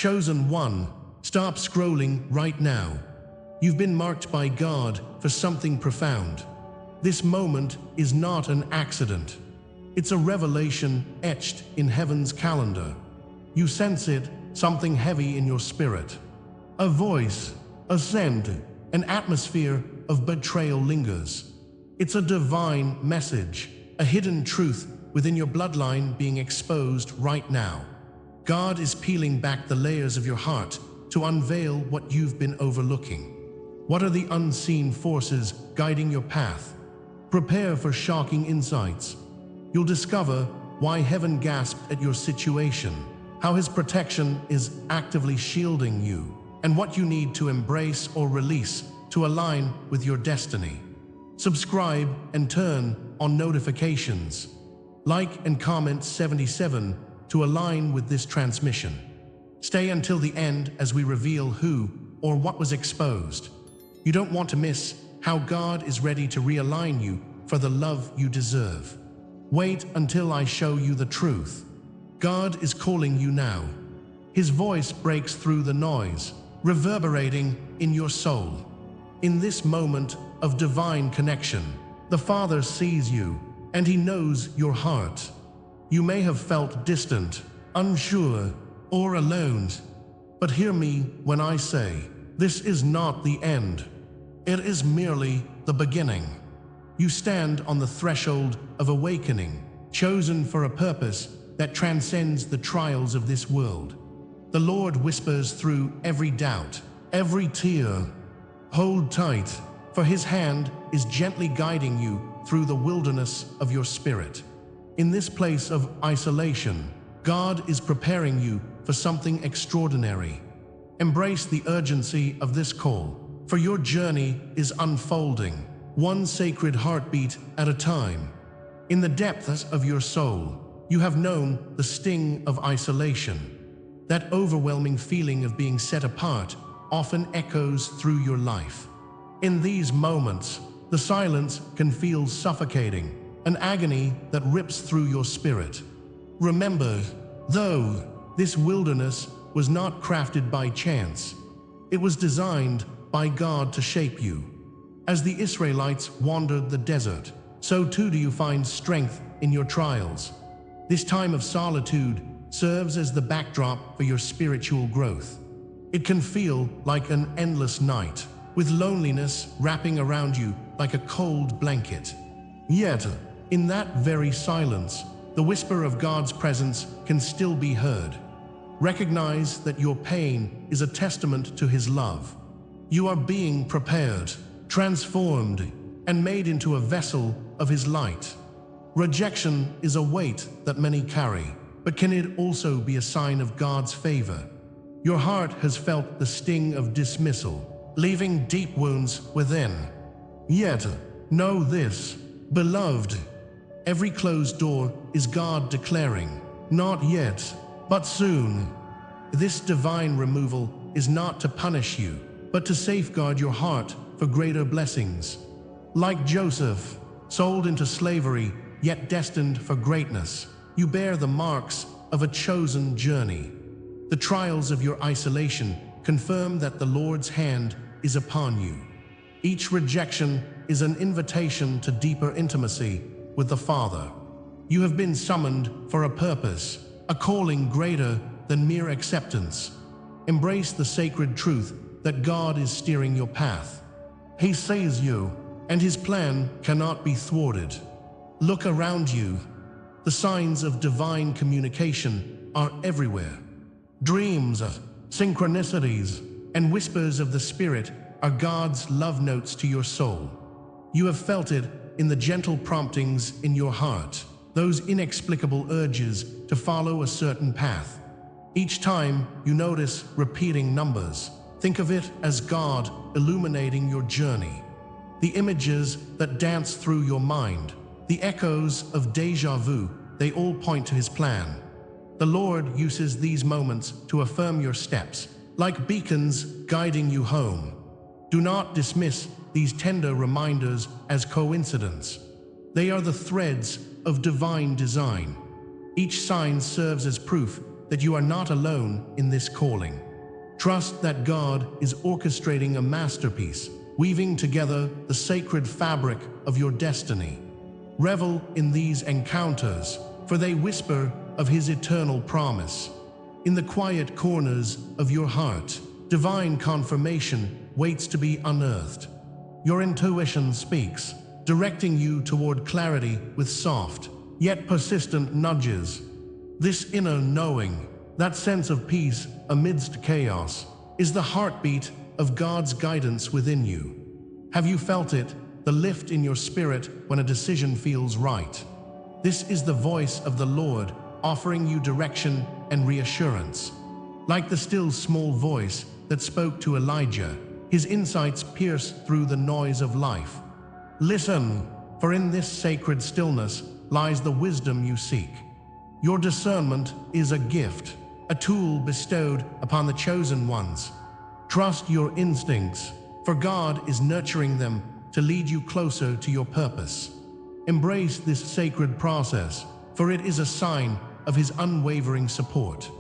Chosen one, stop scrolling right now. You've been marked by God for something profound. This moment is not an accident. It's a revelation etched in heaven's calendar. You sense it, something heavy in your spirit. A voice, a scent, an atmosphere of betrayal lingers. It's a divine message, a hidden truth within your bloodline being exposed right now. God is peeling back the layers of your heart to unveil what you've been overlooking. What are the unseen forces guiding your path? Prepare for shocking insights. You'll discover why heaven gasped at your situation, how his protection is actively shielding you, and what you need to embrace or release to align with your destiny. Subscribe and turn on notifications. Like and comment 77 to align with this transmission. Stay until the end as we reveal who or what was exposed. You don't want to miss how God is ready to realign you for the love you deserve. Wait until I show you the truth. God is calling you now. His voice breaks through the noise, reverberating in your soul. In this moment of divine connection, the Father sees you and he knows your heart. You may have felt distant, unsure, or alone. But hear me when I say, this is not the end. It is merely the beginning. You stand on the threshold of awakening, chosen for a purpose that transcends the trials of this world. The Lord whispers through every doubt, every tear. Hold tight, for his hand is gently guiding you through the wilderness of your spirit. In this place of isolation, God is preparing you for something extraordinary. Embrace the urgency of this call, for your journey is unfolding, one sacred heartbeat at a time. In the depths of your soul, you have known the sting of isolation. That overwhelming feeling of being set apart often echoes through your life. In these moments, the silence can feel suffocating, an agony that rips through your spirit. Remember, though, this wilderness was not crafted by chance. It was designed by God to shape you. As the Israelites wandered the desert, so too do you find strength in your trials. This time of solitude serves as the backdrop for your spiritual growth. It can feel like an endless night, with loneliness wrapping around you like a cold blanket. Yet, in that very silence, the whisper of God's presence can still be heard. Recognize that your pain is a testament to his love. You are being prepared, transformed, and made into a vessel of his light. Rejection is a weight that many carry, but can it also be a sign of God's favor? Your heart has felt the sting of dismissal, leaving deep wounds within. Yet, know this, beloved, every closed door is God declaring, not yet, but soon. This divine removal is not to punish you, but to safeguard your heart for greater blessings. Like Joseph, sold into slavery, yet destined for greatness, you bear the marks of a chosen journey. The trials of your isolation confirm that the Lord's hand is upon you. Each rejection is an invitation to deeper intimacy with the Father. You have been summoned for a purpose, a calling greater than mere acceptance. Embrace the sacred truth that God is steering your path. He sees you, and his plan cannot be thwarted. Look around you. The signs of divine communication are everywhere. Dreams, synchronicities, and whispers of the Spirit are God's love notes to your soul. You have felt it in the gentle promptings in your heart, those inexplicable urges to follow a certain path. Each time you notice repeating numbers, think of it as God illuminating your journey. The images that dance through your mind, the echoes of déjà vu, they all point to his plan. The Lord uses these moments to affirm your steps, like beacons guiding you home. Do not dismiss these tender reminders as coincidence. They are the threads of divine design. Each sign serves as proof that that you are not alone in this calling. Trust that God is orchestrating a masterpiece, weaving together the sacred fabric of your destiny. Revel in these encounters, for they whisper of His eternal promise. In the quiet corners of your heart, divine confirmation waits to be unearthed. Your intuition speaks, directing you toward clarity with soft, yet persistent nudges. This inner knowing, that sense of peace amidst chaos, is the heartbeat of God's guidance within you. Have you felt it, the lift in your spirit when a decision feels right? This is the voice of the Lord offering you direction and reassurance. Like the still small voice that spoke to Elijah, His insights pierce through the noise of life. Listen, for in this sacred stillness lies the wisdom you seek. Your discernment is a gift, a tool bestowed upon the chosen ones. Trust your instincts, for God is nurturing them to lead you closer to your purpose. Embrace this sacred process, for it is a sign of His unwavering support.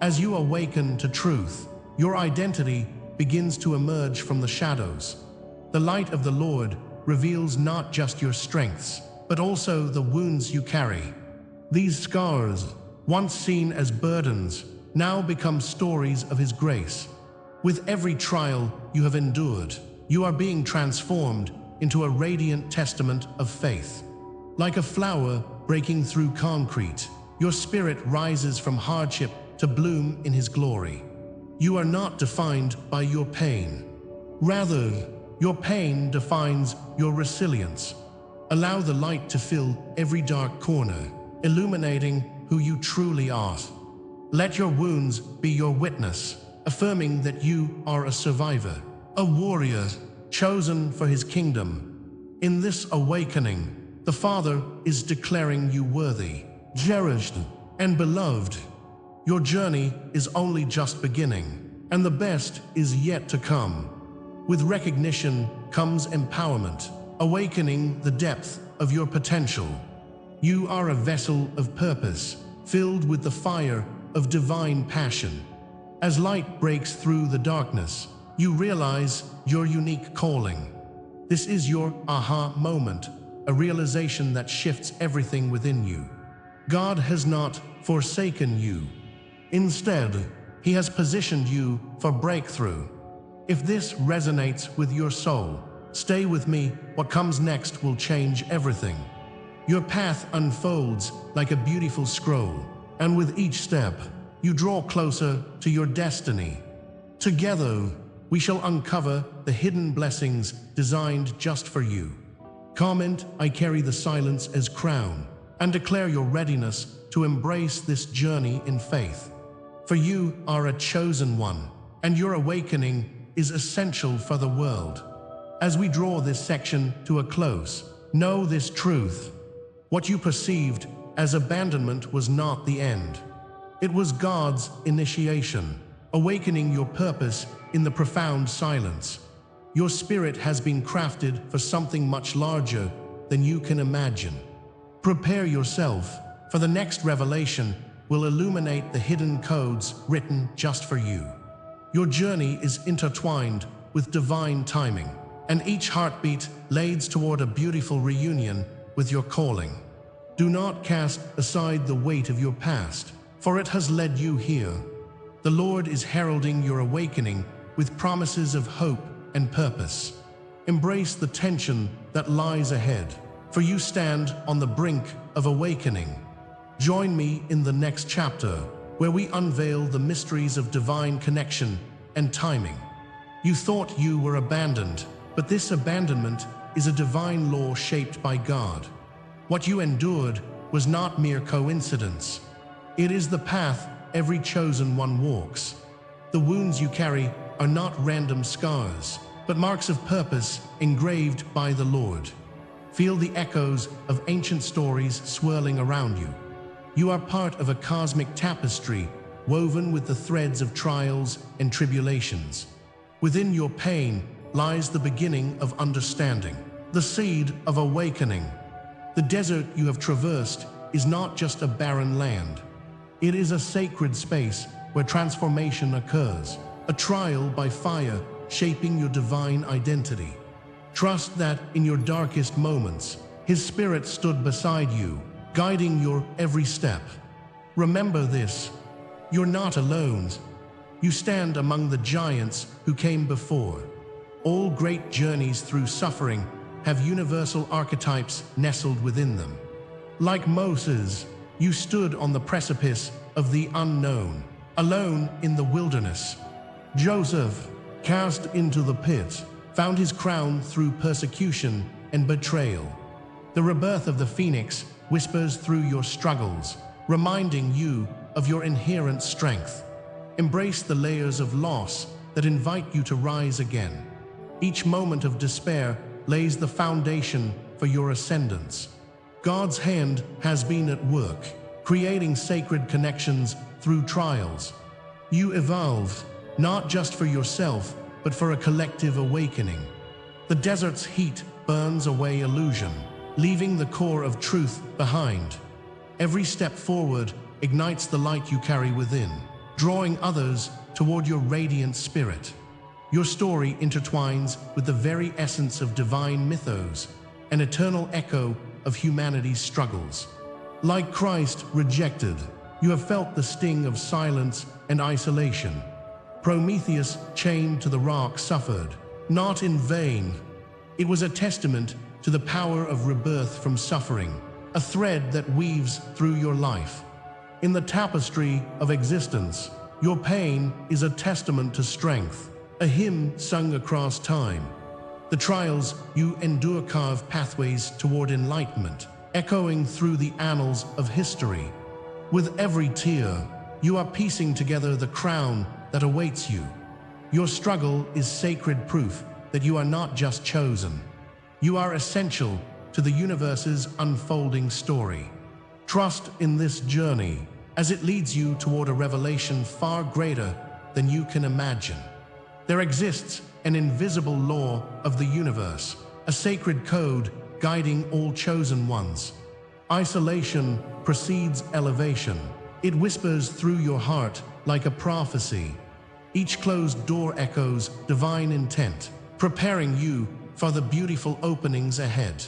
As you awaken to truth, your identity begins to emerge from the shadows. The light of the Lord reveals not just your strengths, but also the wounds you carry. These scars, once seen as burdens, now become stories of His grace. With every trial you have endured, you are being transformed into a radiant testament of faith. Like a flower breaking through concrete, your spirit rises from hardship to bloom in His glory. You are not defined by your pain. Rather, your pain defines your resilience. Allow the light to fill every dark corner, illuminating who you truly are. Let your wounds be your witness, affirming that you are a survivor, a warrior, chosen for His kingdom. In this awakening, the Father is declaring you worthy, cherished, and beloved. Your journey is only just beginning, and the best is yet to come. With recognition comes empowerment, awakening the depth of your potential. You are a vessel of purpose, filled with the fire of divine passion. As light breaks through the darkness, you realize your unique calling. This is your aha moment, a realization that shifts everything within you. God has not forsaken you. Instead, He has positioned you for breakthrough. If this resonates with your soul, stay with me. What comes next will change everything. Your path unfolds like a beautiful scroll, and with each step, you draw closer to your destiny. Together, we shall uncover the hidden blessings designed just for you. Comment, "I carry the silence as crown," and declare your readiness to embrace this journey in faith. For you are a chosen one, and your awakening is essential for the world. As we draw this section to a close, know this truth. What you perceived as abandonment was not the end. It was God's initiation, awakening your purpose in the profound silence. Your spirit has been crafted for something much larger than you can imagine. Prepare yourself, for the next revelation will illuminate the hidden codes written just for you. Your journey is intertwined with divine timing, and each heartbeat leads toward a beautiful reunion with your calling. Do not cast aside the weight of your past, for it has led you here. The Lord is heralding your awakening with promises of hope and purpose. Embrace the tension that lies ahead, for you stand on the brink of awakening. Join me in the next chapter, where we unveil the mysteries of divine connection and timing. You thought you were abandoned, but this abandonment is a divine law shaped by God. What you endured was not mere coincidence. It is the path every chosen one walks. The wounds you carry are not random scars, but marks of purpose engraved by the Lord. Feel the echoes of ancient stories swirling around you. You are part of a cosmic tapestry woven with the threads of trials and tribulations. Within your pain lies the beginning of understanding, the seed of awakening. The desert you have traversed is not just a barren land. It is a sacred space where transformation occurs, a trial by fire shaping your divine identity. Trust that in your darkest moments, His Spirit stood beside you, guiding your every step. Remember this: you're not alone. You stand among the giants who came before. All great journeys through suffering have universal archetypes nestled within them. Like Moses, you stood on the precipice of the unknown, alone in the wilderness. Joseph, cast into the pit, found his crown through persecution and betrayal. The rebirth of the phoenix whispers through your struggles, reminding you of your inherent strength. Embrace the layers of loss that invite you to rise again. Each moment of despair lays the foundation for your ascendance. God's hand has been at work, creating sacred connections through trials. You evolved, not just for yourself, but for a collective awakening. The desert's heat burns away illusion, leaving the core of truth behind. Every step forward ignites the light you carry within, drawing others toward your radiant spirit. Your story intertwines with the very essence of divine mythos, an eternal echo of humanity's struggles. Like Christ rejected, you have felt the sting of silence and isolation. Prometheus, chained to the rock, suffered, not in vain. It was a testament to the power of rebirth from suffering, a thread that weaves through your life. In the tapestry of existence, your pain is a testament to strength, a hymn sung across time. The trials you endure carve pathways toward enlightenment, echoing through the annals of history. With every tear, you are piecing together the crown that awaits you. Your struggle is sacred proof that you are not just chosen. You are essential to the universe's unfolding story. Trust in this journey, as it leads you toward a revelation far greater than you can imagine. There exists an invisible law of the universe, a sacred code guiding all chosen ones. Isolation precedes elevation. It whispers through your heart like a prophecy. Each closed door echoes divine intent, preparing you for the beautiful openings ahead.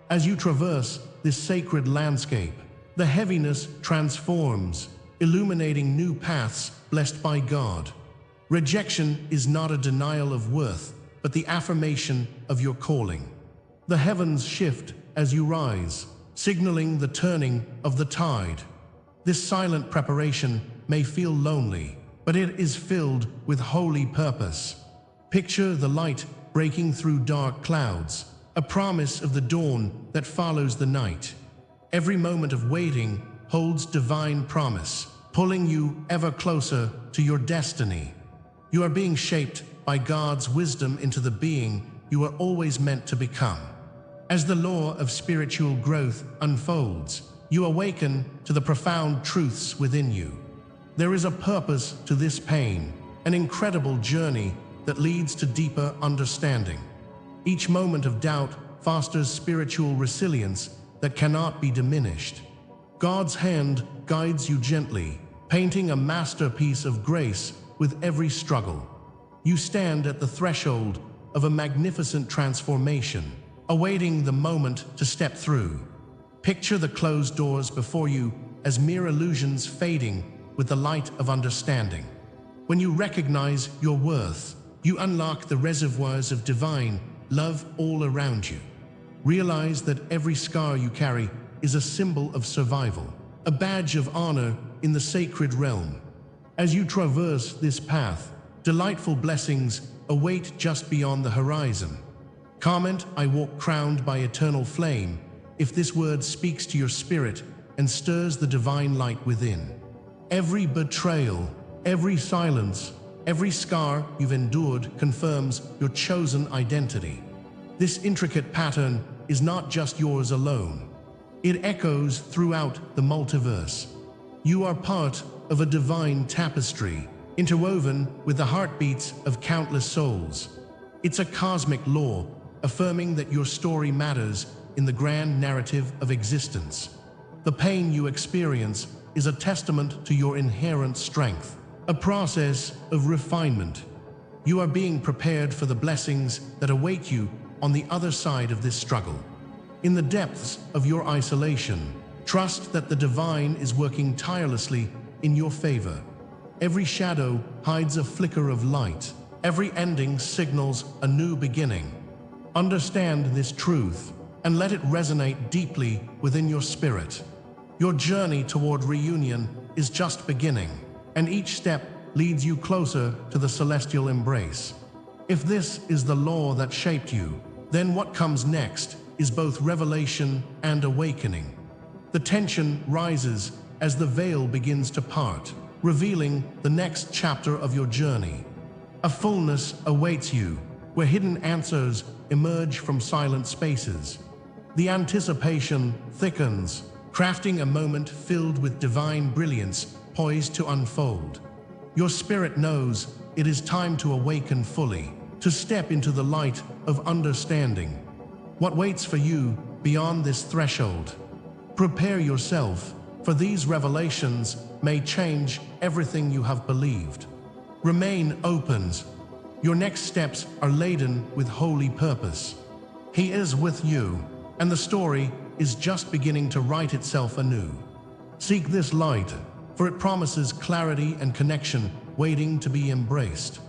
As you traverse this sacred landscape, the heaviness transforms, illuminating new paths blessed by God. Rejection is not a denial of worth, but the affirmation of your calling. The heavens shift as you rise, signaling the turning of the tide. This silent preparation may feel lonely, but it is filled with holy purpose. Picture the light breaking through dark clouds, a promise of the dawn that follows the night. Every moment of waiting holds divine promise, pulling you ever closer to your destiny. You are being shaped by God's wisdom into the being you were always meant to become. As the law of spiritual growth unfolds, you awaken to the profound truths within you. There is a purpose to this pain, an incredible journey that leads to deeper understanding. Each moment of doubt fosters spiritual resilience that cannot be diminished. God's hand guides you gently, painting a masterpiece of grace with every struggle. You stand at the threshold of a magnificent transformation, awaiting the moment to step through. Picture the closed doors before you as mere illusions fading with the light of understanding. When you recognize your worth, you unlock the reservoirs of divine love all around you. Realize that every scar you carry is a symbol of survival, a badge of honor in the sacred realm. As you traverse this path, delightful blessings await just beyond the horizon. Comment, "I walk crowned by eternal flame," if this word speaks to your spirit and stirs the divine light within. Every betrayal, every silence, every scar you've endured confirms your chosen identity. This intricate pattern is not just yours alone. It echoes throughout the multiverse. You are part of a divine tapestry, interwoven with the heartbeats of countless souls. It's a cosmic law, affirming that your story matters in the grand narrative of existence. The pain you experience is a testament to your inherent strength, a process of refinement. You are being prepared for the blessings that await you on the other side of this struggle. In the depths of your isolation, trust that the divine is working tirelessly in your favor. Every shadow hides a flicker of light. Every ending signals a new beginning. Understand this truth and let it resonate deeply within your spirit. Your journey toward reunion is just beginning, and each step leads you closer to the celestial embrace. If this is the law that shaped you, then what comes next is both revelation and awakening. The tension rises as the veil begins to part, revealing the next chapter of your journey. A fullness awaits you, where hidden answers emerge from silent spaces. The anticipation thickens, crafting a moment filled with divine brilliance poised to unfold. Your spirit knows it is time to awaken fully, to step into the light of understanding. What waits for you beyond this threshold? Prepare yourself, for these revelations may change everything you have believed. Remain open. Your next steps are laden with holy purpose. He is with you, and the story is just beginning to write itself anew. Seek this light, for it promises clarity and connection waiting to be embraced.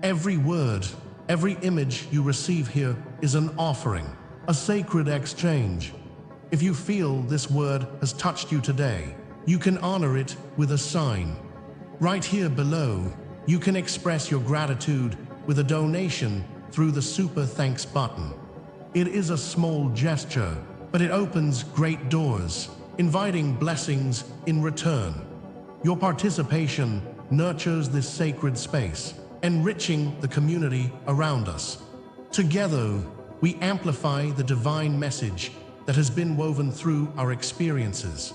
Every word, every image you receive here is an offering, a sacred exchange. If you feel this word has touched you today, you can honor it with a sign. Right here below, you can express your gratitude with a donation through the Super Thanks button. It is a small gesture, but it opens great doors, inviting blessings in return. Your participation nurtures this sacred space, enriching the community around us. Together, we amplify the divine message that has been woven through our experiences.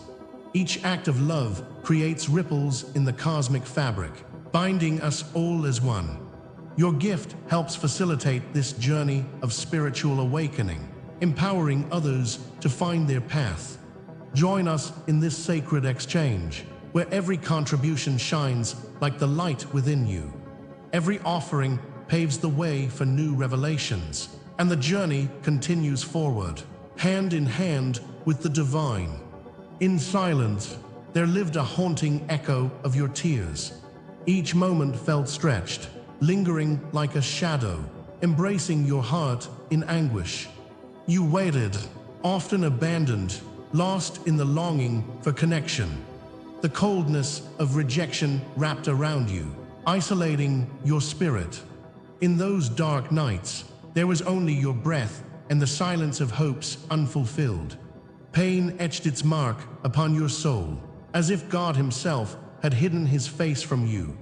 Each act of love creates ripples in the cosmic fabric, binding us all as one. Your gift helps facilitate this journey of spiritual awakening, empowering others to find their path. Join us in this sacred exchange, where every contribution shines like the light within you. Every offering paves the way for new revelations, and the journey continues forward, hand in hand with the divine. In silence, there lived a haunting echo of your tears. Each moment felt stretched, lingering like a shadow, embracing your heart in anguish. You waited, often abandoned, lost in the longing for connection. The coldness of rejection wrapped around you, isolating your spirit. In those dark nights, there was only your breath and the silence of hopes unfulfilled. Pain etched its mark upon your soul, as if God Himself had hidden His face from you.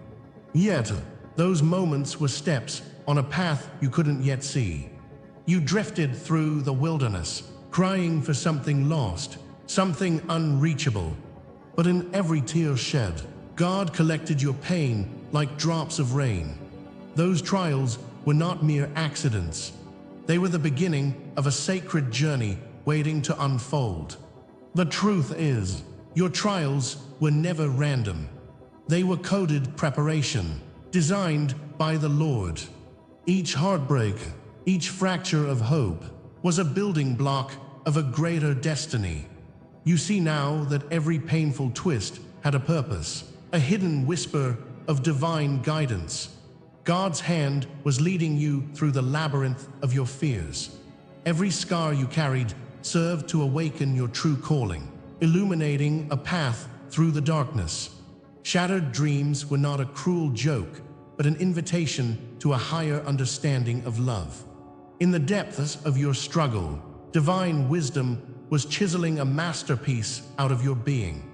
Yet, those moments were steps on a path you couldn't yet see. You drifted through the wilderness, crying for something lost, something unreachable. But in every tear shed, God collected your pain like drops of rain. Those trials were not mere accidents. They were the beginning of a sacred journey waiting to unfold. The truth is, your trials were never random. They were coded preparation, designed by the Lord. Each heartbreak, each fracture of hope, was a building block of a greater destiny. You see now that every painful twist had a purpose, a hidden whisper of divine guidance. God's hand was leading you through the labyrinth of your fears. Every scar you carried served to awaken your true calling, illuminating a path through the darkness. Shattered dreams were not a cruel joke, but an invitation to a higher understanding of love. In the depths of your struggle, divine wisdom was chiseling a masterpiece out of your being.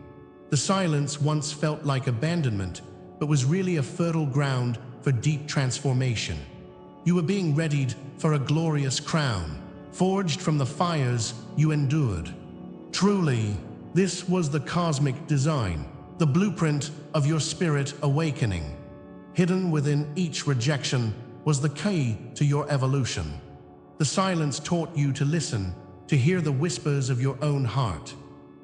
The silence once felt like abandonment, but was really a fertile ground for deep transformation. You were being readied for a glorious crown, forged from the fires you endured. Truly, this was the cosmic design, the blueprint of your spirit awakening. Hidden within each rejection was the key to your evolution. The silence taught you to listen, to hear the whispers of your own heart.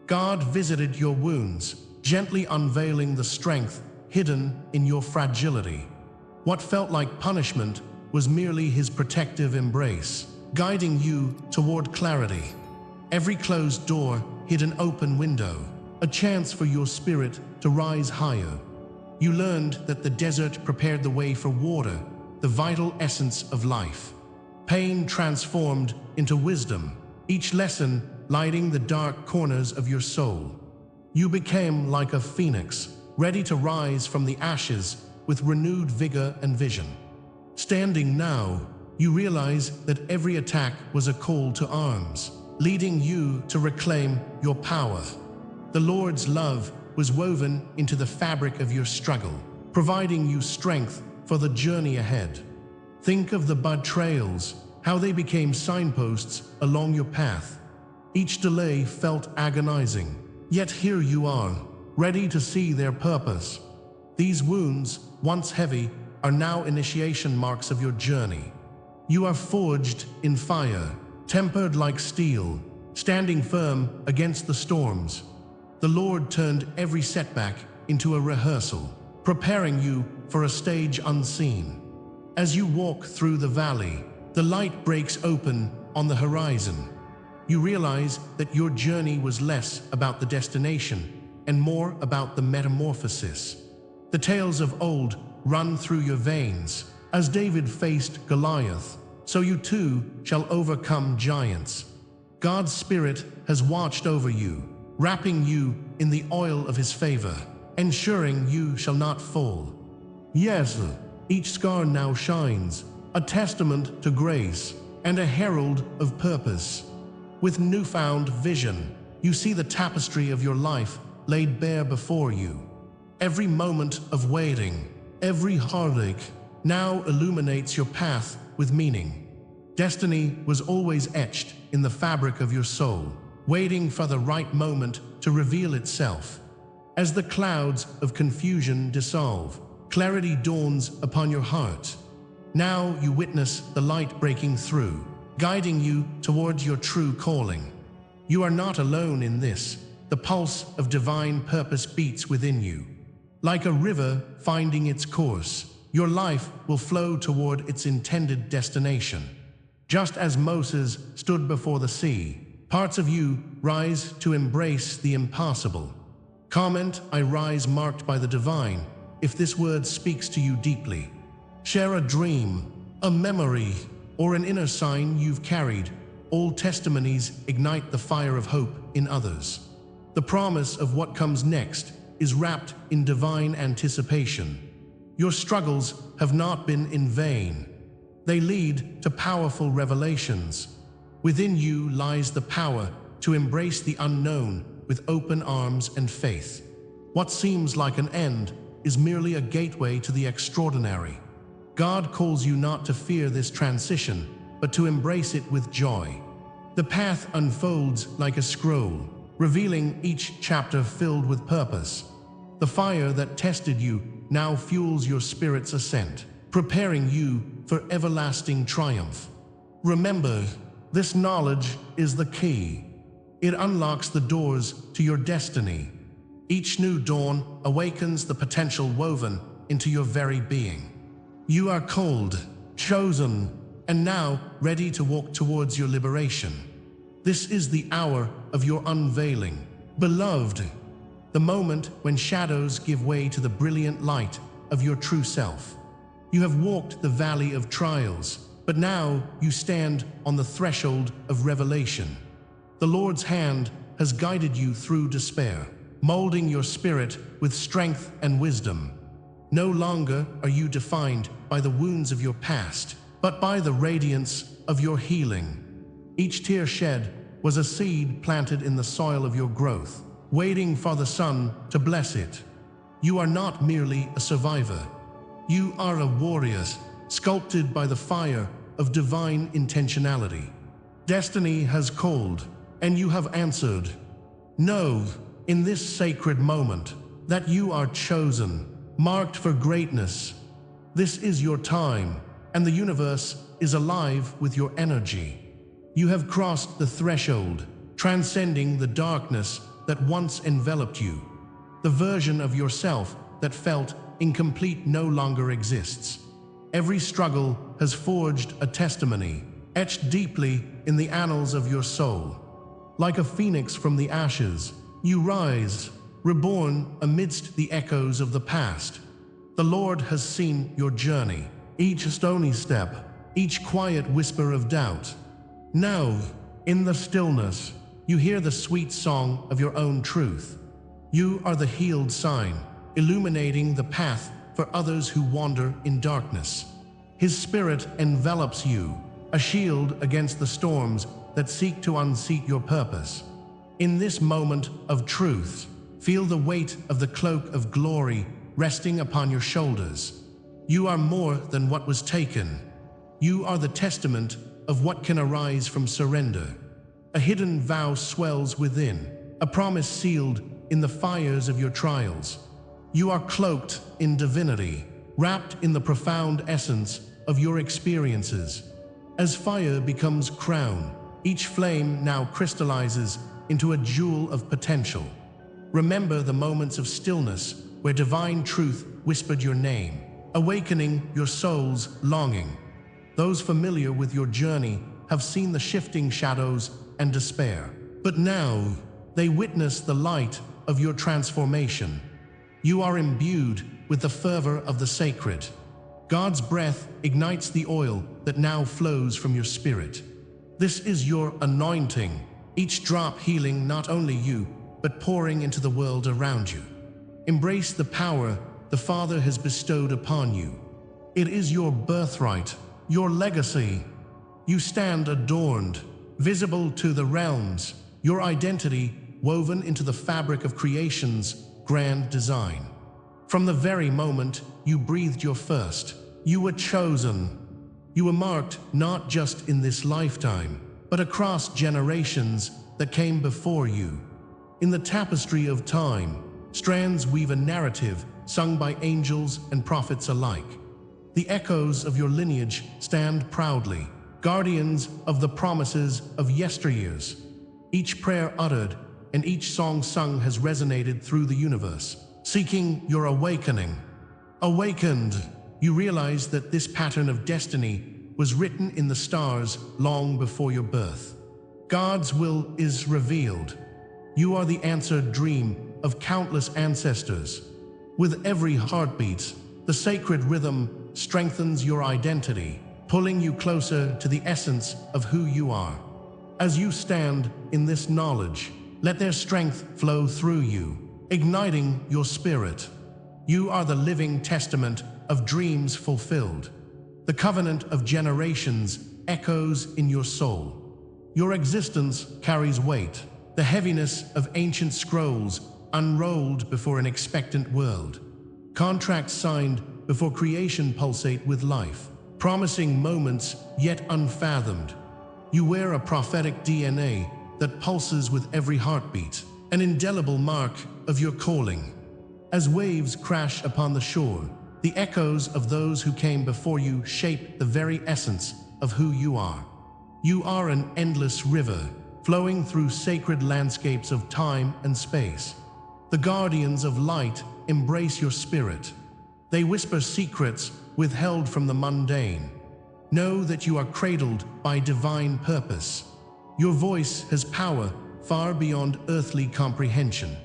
God visited your wounds, gently unveiling the strength hidden in your fragility. What felt like punishment was merely his protective embrace, guiding you toward clarity. Every closed door hid an open window, a chance for your spirit to rise higher. You learned that the desert prepared the way for water, the vital essence of life. Pain transformed into wisdom, each lesson lighting the dark corners of your soul. You became like a phoenix, ready to rise from the ashes with renewed vigor and vision. Standing now, you realize that every attack was a call to arms, leading you to reclaim your power. The Lord's love was woven into the fabric of your struggle, providing you strength for the journey ahead. Think of the bud trails, how they became signposts along your path. Each delay felt agonizing, yet here you are, ready to see their purpose. These wounds, once heavy, are now initiation marks of your journey. You are forged in fire, tempered like steel, standing firm against the storms. The Lord turned every setback into a rehearsal, preparing you for a stage unseen. As you walk through the valley, the light breaks open on the horizon. You realize that your journey was less about the destination and more about the metamorphosis. The tales of old run through your veins. As David faced Goliath, so you too shall overcome giants. God's Spirit has watched over you, wrapping you in the oil of his favor, ensuring you shall not fall. Yes, each scar now shines, a testament to grace and a herald of purpose. With newfound vision, you see the tapestry of your life laid bare before you. Every moment of waiting, every heartache, now illuminates your path with meaning. Destiny was always etched in the fabric of your soul, waiting for the right moment to reveal itself. As the clouds of confusion dissolve, clarity dawns upon your heart. Now you witness the light breaking through, guiding you towards your true calling. You are not alone in this. The pulse of divine purpose beats within you. Like a river finding its course, your life will flow toward its intended destination. Just as Moses stood before the sea, parts of you rise to embrace the impossible. Comment, I rise marked by the divine, if this word speaks to you deeply. Share a dream, a memory, or an inner sign you've carried. All testimonies ignite the fire of hope in others. The promise of what comes next is wrapped in divine anticipation. Your struggles have not been in vain. They lead to powerful revelations. Within you lies the power to embrace the unknown with open arms and faith. What seems like an end is merely a gateway to the extraordinary. God calls you not to fear this transition, but to embrace it with joy. The path unfolds like a scroll, revealing each chapter filled with purpose. The fire that tested you now fuels your spirit's ascent, preparing you for everlasting triumph. Remember, this knowledge is the key. It unlocks the doors to your destiny. Each new dawn awakens the potential woven into your very being. You are called, chosen, and now ready to walk towards your liberation. This is the hour of your unveiling. Beloved, the moment when shadows give way to the brilliant light of your true self. You have walked the valley of trials, but now you stand on the threshold of revelation. The Lord's hand has guided you through despair, molding your spirit with strength and wisdom. No longer are you defined by the wounds of your past, but by the radiance of your healing. Each tear shed was a seed planted in the soil of your growth, waiting for the sun to bless it. You are not merely a survivor. You are a warrior, sculpted by the fire of divine intentionality. Destiny has called, and you have answered. Know, in this sacred moment, that you are chosen, marked for greatness. This is your time, and the universe is alive with your energy. You have crossed the threshold, transcending the darkness that once enveloped you. The version of yourself that felt incomplete no longer exists. Every struggle has forged a testimony, etched deeply in the annals of your soul. Like a phoenix from the ashes, you rise, reborn amidst the echoes of the past. The Lord has seen your journey, each stony step, each quiet whisper of doubt. Now, in the stillness, you hear the sweet song of your own truth. You are the healed sign, illuminating the path for others who wander in darkness. His spirit envelops you, a shield against the storms that seek to unseat your purpose. In this moment of truth, feel the weight of the cloak of glory resting upon your shoulders. You are more than what was taken. You are the testament of what can arise from surrender. A hidden vow swells within, a promise sealed in the fires of your trials. You are cloaked in divinity, wrapped in the profound essence of your experiences. As fire becomes crown, each flame now crystallizes into a jewel of potential. Remember the moments of stillness where divine truth whispered your name, awakening your soul's longing. Those familiar with your journey have seen the shifting shadows and despair, but now they witness the light of your transformation. You are imbued with the fervor of the sacred. God's breath ignites the oil that now flows from your spirit. This is your anointing, each drop healing not only you, but pouring into the world around you. Embrace the power the Father has bestowed upon you. It is your birthright, your legacy. You stand adorned, visible to the realms, your identity woven into the fabric of creation's grand design. From the very moment you breathed your first, you were chosen. You were marked not just in this lifetime, but across generations that came before you. In the tapestry of time, strands weave a narrative sung by angels and prophets alike. The echoes of your lineage stand proudly, guardians of the promises of yesteryears. Each prayer uttered and each song sung has resonated through the universe, seeking your awakening. Awakened, you realize that this pattern of destiny was written in the stars long before your birth. God's will is revealed. You are the answered dream of countless ancestors. With every heartbeat, the sacred rhythm strengthens your identity, pulling you closer to the essence of who you are. As you stand in this knowledge, let their strength flow through you, igniting your spirit. You are the living testament of dreams fulfilled. The covenant of generations echoes in your soul. Your existence carries weight, the heaviness of ancient scrolls unrolled before an expectant world. Contracts signed before creation pulsate with life, promising moments yet unfathomed. You wear a prophetic DNA that pulses with every heartbeat, an indelible mark of your calling. As waves crash upon the shore, the echoes of those who came before you shape the very essence of who you are. You are an endless river, flowing through sacred landscapes of time and space. The guardians of light embrace your spirit. They whisper secrets withheld from the mundane. Know that you are cradled by divine purpose. Your voice has power far beyond earthly comprehension.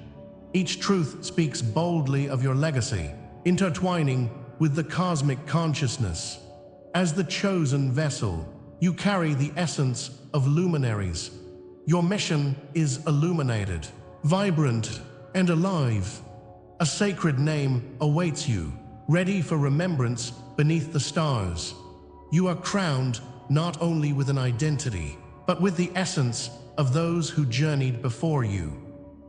Each truth speaks boldly of your legacy, intertwining with the cosmic consciousness. As the chosen vessel, you carry the essence of luminaries. Your mission is illuminated, vibrant, and alive. A sacred name awaits you, ready for remembrance beneath the stars. You are crowned not only with an identity, but with the essence of those who journeyed before you.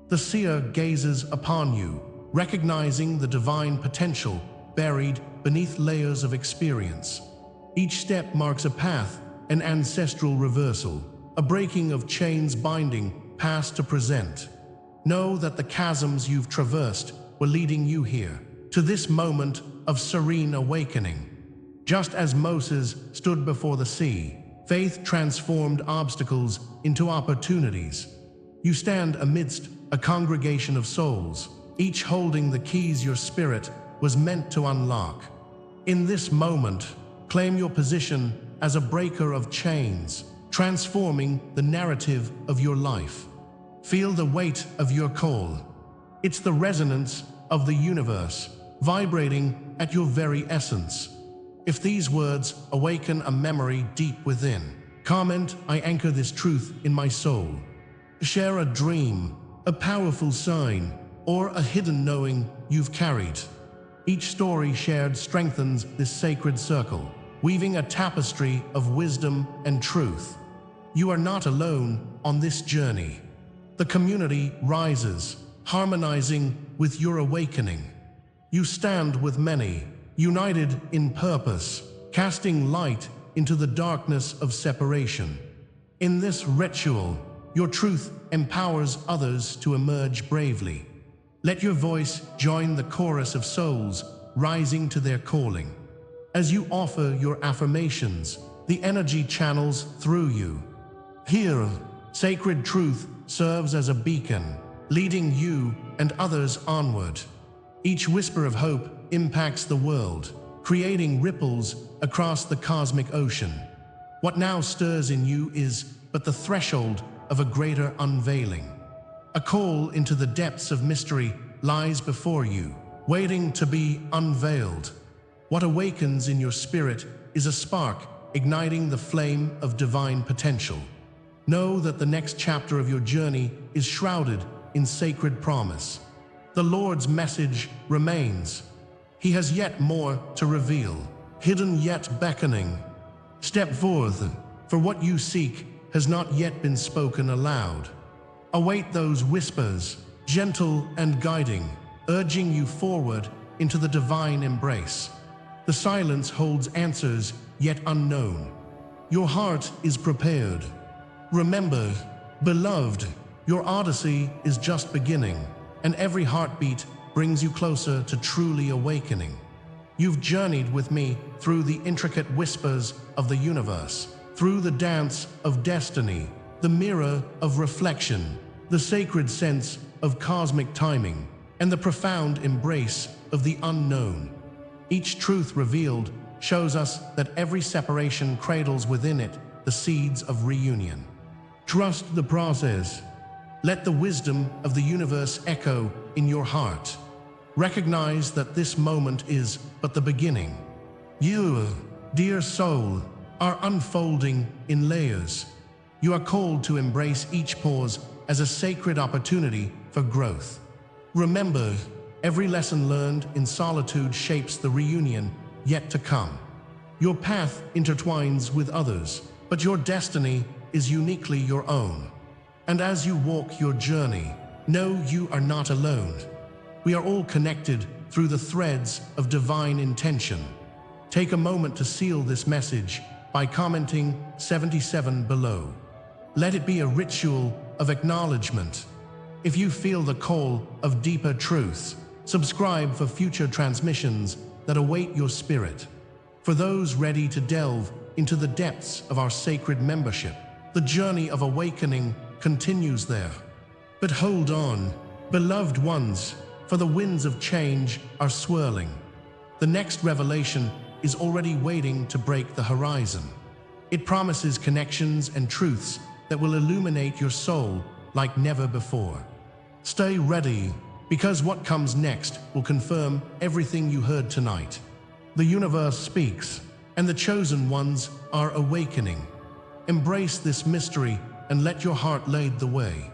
The seer gazes upon you, recognizing the divine potential buried beneath layers of experience. Each step marks a path, an ancestral reversal, a breaking of chains binding past to present. Know that the chasms you've traversed were leading you here, to this moment of serene awakening. Just as Moses stood before the sea, faith transformed obstacles into opportunities. You stand amidst a congregation of souls, each holding the keys your spirit was meant to unlock. In this moment, claim your position as a breaker of chains, transforming the narrative of your life. Feel the weight of your call. It's the resonance of the universe, vibrating at your very essence. If these words awaken a memory deep within, comment, "I anchor this truth in my soul." Share a dream, a powerful sign, or a hidden knowing you've carried. Each story shared strengthens this sacred circle, weaving a tapestry of wisdom and truth. You are not alone on this journey. The community rises, harmonizing with your awakening. You stand with many, united in purpose, casting light into the darkness of separation. In this ritual, your truth empowers others to emerge bravely. Let your voice join the chorus of souls rising to their calling. As you offer your affirmations, the energy channels through you. Here, sacred truth serves as a beacon, leading you and others onward. Each whisper of hope impacts the world, creating ripples across the cosmic ocean. What now stirs in you is but the threshold of a greater unveiling. A call into the depths of mystery lies before you, waiting to be unveiled. What awakens in your spirit is a spark igniting the flame of divine potential. Know that the next chapter of your journey is shrouded in sacred promise. The Lord's message remains. He has yet more to reveal, hidden yet beckoning. Step forth, for what you seek has not yet been spoken aloud. Await those whispers, gentle and guiding, urging you forward into the divine embrace. The silence holds answers yet unknown. Your heart is prepared. Remember, beloved, your odyssey is just beginning, and every heartbeat brings you closer to truly awakening. You've journeyed with me through the intricate whispers of the universe, through the dance of destiny, the mirror of reflection, the sacred sense of cosmic timing, and the profound embrace of the unknown. Each truth revealed shows us that every separation cradles within it the seeds of reunion. Trust the process. Let the wisdom of the universe echo in your heart. Recognize that this moment is but the beginning. You, dear soul, are unfolding in layers. You are called to embrace each pause as a sacred opportunity for growth. Remember, every lesson learned in solitude shapes the reunion yet to come. Your path intertwines with others, but your destiny is uniquely your own. And as you walk your journey, know you are not alone. We are all connected through the threads of divine intention. Take a moment to seal this message by commenting 77 below. Let it be a ritual of acknowledgement. If you feel the call of deeper truths, subscribe for future transmissions that await your spirit. For those ready to delve into the depths of our sacred membership, the journey of awakening continues there. But hold on, beloved ones, for the winds of change are swirling. The next revelation is already waiting to break the horizon. It promises connections and truths that will illuminate your soul like never before. Stay ready, because what comes next will confirm everything you heard tonight. The universe speaks, and the chosen ones are awakening. Embrace this mystery and let your heart lead the way.